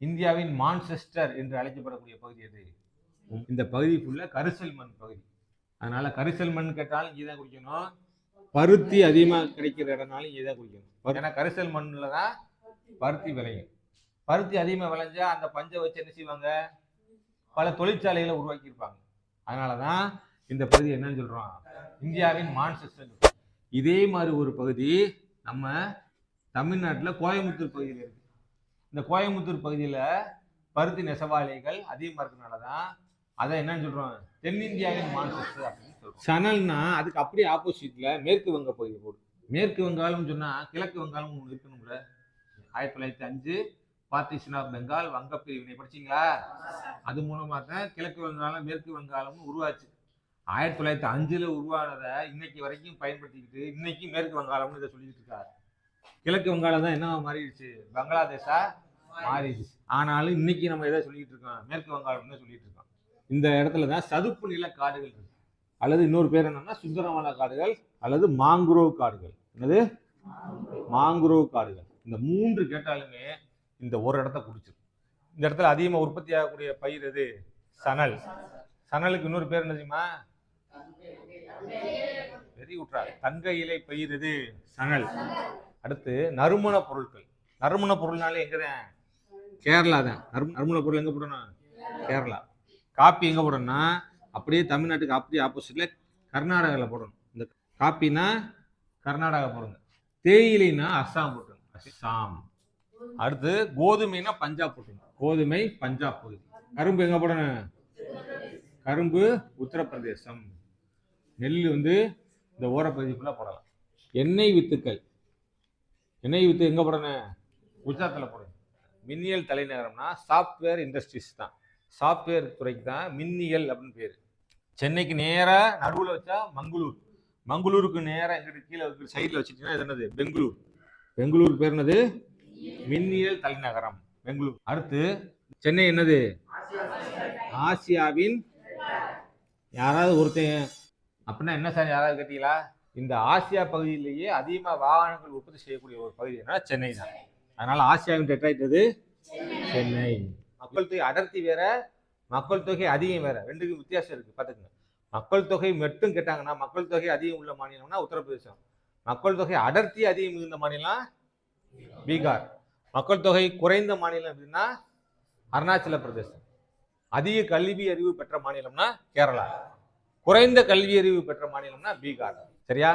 இந்தியாவின் மான்செஸ்டர் என்று அழைக்கப்படக்கூடிய பகுதி எது? இந்த பகுதி ஃபுல்லா கரிசல் மண் பகுதி. அதனால கரிசல் மண் கேட்டாலும் இங்கே தான் குடிக்கணும். பருத்தி அதிகமாக கிடைக்கிற இடம்னாலும் இங்கே தான் குடிக்கணும். ஏன்னா கரிசல் மண்ணில் தான் பருத்தி விளையும். பருத்தி அதிகமாக விளைஞ்சா அந்த பஞ்சை வச்சு என்ன செய்வாங்க? பல தொழிற்சாலைகளை உருவாக்கியிருப்பாங்க. அதனால தான் இந்த பகுதி என்னன்னு சொல்றோம்? இந்தியாவின் மான்செஸ்டர். இதே மாதிரி ஒரு பகுதி நம்ம தமிழ்நாட்டில் கோயம்புத்தூர் பகுதியில் இருக்கு. இந்த கோயம்புத்தூர் பகுதியில் பருத்தி நெசவாளிகள் அதிகமாக இருக்கிறதுனால தான் அதை என்னன்னு சொல்றோம்? தென்னிந்தியாவின் மான்செஸ்டர் அப்படின்னு சொல்றோம். சணல்னா அதுக்கு அப்படியே ஆப்போசிட்ல மேற்கு வங்க பகுதி போடும். மேற்கு வங்காளம் சொன்னா கிழக்கு வங்காளம் ஒன்று இருக்கணும்ல. 1905 பார்ட்டிஷன் ஆஃப் பெங்கால், வங்க பிரிவினை படிச்சீங்களா? அது மூலமாக தான் கிழக்கு வங்காளம் மேற்கு வங்காளம்னு உருவாச்சு. 1905 உருவானதை இன்னைக்கு வரைக்கும் பயன்படுத்திக்கிட்டு இன்னைக்கு மேற்கு வங்காளம்னு இதை சொல்லிட்டு இருக்காரு. கிழக்கு வங்காளம் தான் என்ன மாறிடுச்சு? பங்களாதேஷா மாறிடுச்சு. ஆனாலும் இன்னைக்கு நம்ம எதை சொல்லிட்டு இருக்கோம்? மேற்கு வங்காளம் தான் சொல்லிட்டு இருக்கோம். இந்த இடத்துல தான் சதுப்பு நில காடுகள் இருக்கு. அல்லது இன்னொரு பேர் என்னன்னா சுந்தரவன காடுகள் அல்லது மாங்குரோவ் காடுகள். என்னது? மாங்குரோவ் காடுகள். இந்த மூன்று கேட்டாலுமே இந்த ஒரு இடத்த குடிச்சிடும். இந்த இடத்துல அதிகமாக உற்பத்தி ஆகக்கூடிய பயிர் எது? சணல். சணலுக்கு இன்னொரு பேர் என்ன தெரியுமா? வெறி விட்றாரு. தங்க இலை பயிர் எது? சணல். அடுத்து நறுமண பொருட்கள். நறுமண பொருள்னாலே எங்கதான்? கேரளா தான். நறுமண பொருள் எங்க போடணும்? கேரளா. காப்பி எங்க போடணும்னா அப்படியே தமிழ்நாட்டுக்கு அப்படியே ஆப்போசிட்ல கர்நாடகாவில் போடணும். இந்த காப்பினா கர்நாடகா போடுங்க. தேயிலைனா அஸ்ஸாம் போட்டுருங்க. அஸ்ஸாம். அடுத்து கோதுமைனா பஞ்சாப் போட்டுருங்க. கோதுமை பஞ்சாப் பகுதி. கரும்பு எங்க போடணும்? கரும்பு உத்தரப்பிரதேசம். நெல் இந்த ஓரப்பகுதிக்குள்ள போடலாம். எண்ணெய் வித்துக்கள். எண்ணெய் வித்து எங்க போடணும்? குஜராத்தில் போடணும். மின்னியல் தலைநகரம்னா சாஃப்ட்வேர் இண்டஸ்ட்ரீஸ் தான். சாஃப்ட்வேர் துறைக்கு தான் மின்னியல் அப்படின்னு பேர். சென்னைக்கு நேராக நடுவில் வச்சா மங்களூர். மங்களூருக்கு நேராக எங்கிட்ட கீழே சைடில் வச்சுட்டீங்கன்னா இது என்னது? பெங்களூர். பெங்களூர் பேர் என்னது? மின்னியல் தலைநகரம் பெங்களூர். அடுத்து சென்னை என்னது? ஆசியாவின் யாராவது ஒருத்தன் அப்படின்னா என்ன சார் யாராவது கேட்டீங்களா? இந்த ஆசியா பகுதியிலேயே அதிகமாக வாகனங்கள் உற்பத்தி செய்யக்கூடிய ஒரு பகுதி என்ன? சென்னை தான். அதனால ஆசியாவின் டெட்ராய்ட் எது? சென்னை. மக்கள் தொகை அடர்த்தி வேற, மக்கள் தொகை அதிகம் வேற. ரெண்டுக்கும் வித்தியாசம் இருக்கு, பார்த்துக்கங்க. மக்கள் தொகை மட்டும் கேட்டாங்கன்னா மக்கள் தொகை அதிகம் உள்ள மாநிலம்னா உத்தரப்பிரதேசம். மக்கள் தொகை அடர்த்தி அதிகம் மிகுந்த மாநிலம் பீகார். மக்கள் தொகை குறைந்த மாநிலம் அப்படின்னா அருணாச்சல பிரதேசம். அதிக கல்வி அறிவு பெற்ற மாநிலம்னா கேரளா. குறைந்த கல்வி அறிவு பெற்ற மாநிலம்னா பீகார். சரியா?